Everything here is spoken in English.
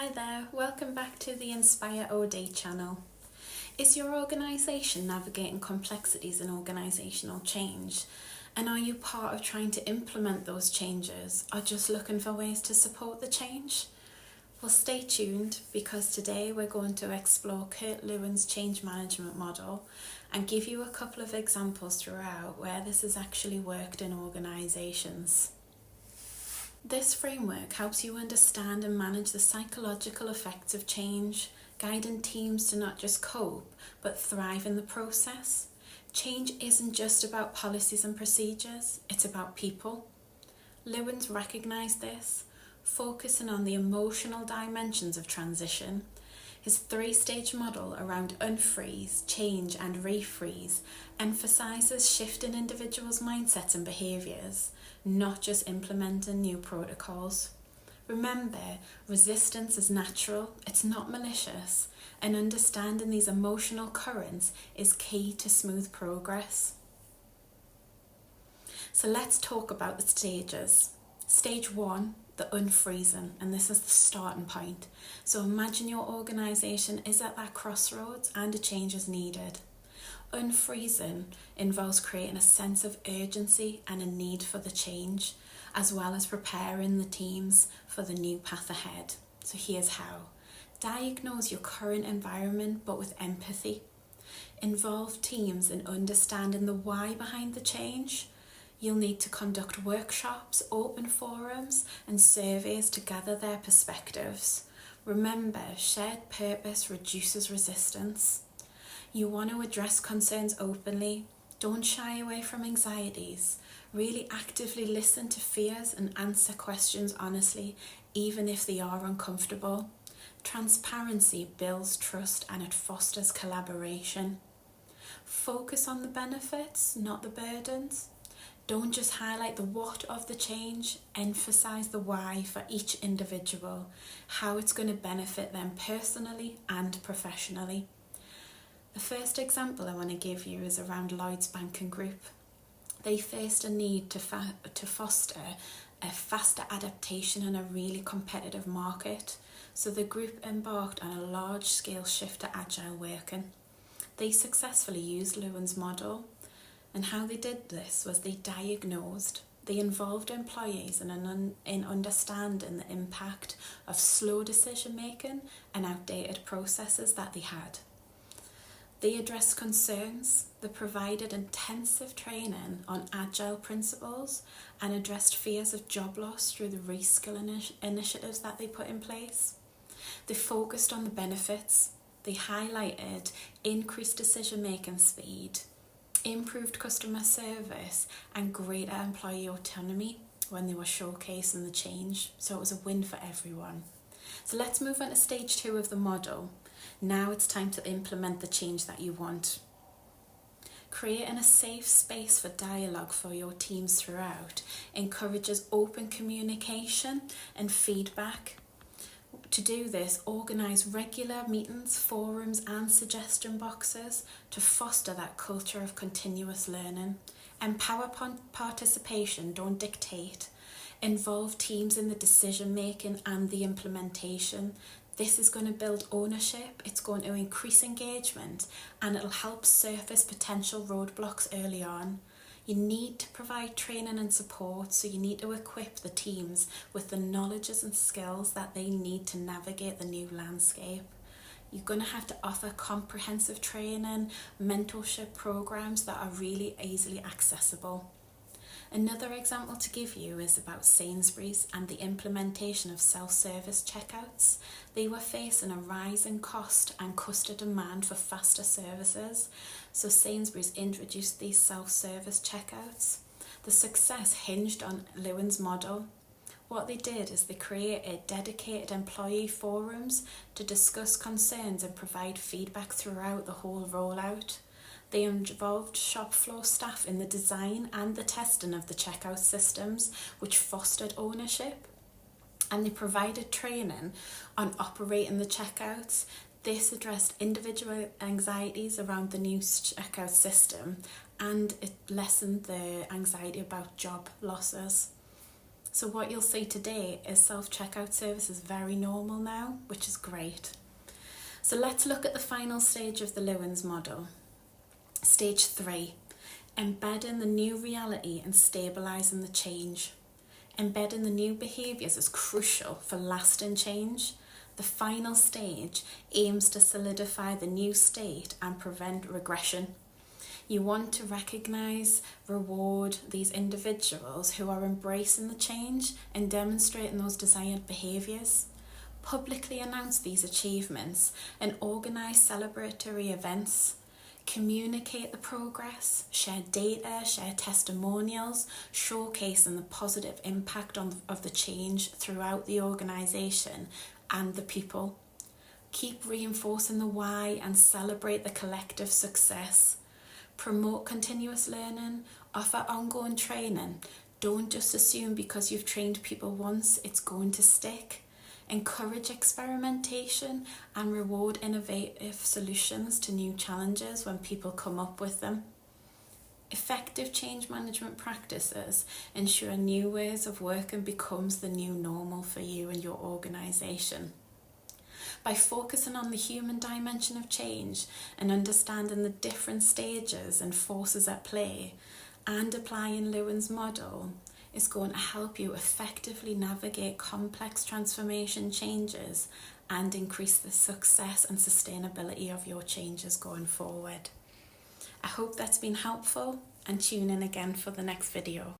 Hi there, welcome back to the Inspire OD channel. Is your organisation navigating complexities in organisational change? And are you part of trying to implement those changes or just looking for ways to support the change? Well, stay tuned because today we're going to explore Kurt Lewin's change management model and give you a couple of examples throughout where this has actually worked in organisations. This framework helps you understand and manage the psychological effects of change, guiding teams to not just cope, but thrive in the process. Change isn't just about policies and procedures, it's about people. Lewin's recognised this, focusing on the emotional dimensions of transition. His three-stage model around Unfreeze, Change and Refreeze emphasises shifting individuals' mindsets and behaviours, not just implementing new protocols. Remember, resistance is natural, it's not malicious, and understanding these emotional currents is key to smooth progress. So let's talk about the stages. Stage 1, the unfreezing, and this is the starting point. So imagine your organisation is at that crossroads and a change is needed. Unfreezing involves creating a sense of urgency and a need for the change, as well as preparing the teams for the new path ahead. So here's how. Diagnose your current environment but with empathy. Involve teams in understanding the why behind the change. You'll need to conduct workshops, open forums and surveys to gather their perspectives. Remember, shared purpose reduces resistance. You want to address concerns openly. Don't shy away from anxieties. Really actively listen to fears and answer questions honestly, even if they are uncomfortable. Transparency builds trust and it fosters collaboration. Focus on the benefits, not the burdens. Don't just highlight the what of the change, emphasize the why for each individual, how it's going to benefit them personally and professionally. The first example I want to give you is around Lloyds Banking Group. They faced a need to foster a faster adaptation in a really competitive market, so the group embarked on a large-scale shift to agile working. They successfully used Lewin's model, and how they did this was they involved employees in understanding the impact of slow decision making and outdated processes that they had. They addressed concerns, they provided intensive training on agile principles and addressed fears of job loss through the reskill initiatives that they put in place. They focused on the benefits. They highlighted increased decision-making speed, improved customer service and greater employee autonomy when they were showcasing the change. So it was a win for everyone. So let's move on to stage 2 of the model. Now it's time to implement the change that you want. Creating a safe space for dialogue for your teams throughout encourages open communication and feedback. To do this, organise regular meetings, forums and suggestion boxes to foster that culture of continuous learning. Empower participation, don't dictate. Involve teams in the decision making and the implementation. This is going to build ownership, it's going to increase engagement and it'll help surface potential roadblocks early on. You need to provide training and support, so you need to equip the teams with the knowledges and skills that they need to navigate the new landscape. You're going to have to offer comprehensive training, mentorship programs that are really easily accessible. Another example to give you is about Sainsbury's and the implementation of self-service checkouts. They were facing a rise in cost and customer demand for faster services, so Sainsbury's introduced these self-service checkouts. The success hinged on Lewin's model. What they did is they created dedicated employee forums to discuss concerns and provide feedback throughout the whole rollout. They involved shop floor staff in the design and the testing of the checkout systems, which fostered ownership. And they provided training on operating the checkouts. This addressed individual anxieties around the new checkout system and it lessened the anxiety about job losses. So what you'll see today is self-checkout service is very normal now, which is great. So let's look at the final stage of the Lewin's model. Stage 3, embedding the new reality and stabilising the change. Embedding the new behaviours is crucial for lasting change. The final stage aims to solidify the new state and prevent regression. You want to recognise, reward these individuals who are embracing the change and demonstrating those desired behaviours. Publicly announce these achievements and organise celebratory events. Communicate the progress, share data, share testimonials, showcasing the positive impact of the change throughout the organisation and the people. Keep reinforcing the why and celebrate the collective success. Promote continuous learning, offer ongoing training. Don't just assume because you've trained people once it's going to stick. Encourage experimentation and reward innovative solutions to new challenges when people come up with them. Effective change management practices ensure new ways of working becomes the new normal for you and your organisation. By focusing on the human dimension of change and understanding the different stages and forces at play and applying Lewin's model, is going to help you effectively navigate complex transformation changes and increase the success and sustainability of your changes going forward. I hope that's been helpful, and tune in again for the next video.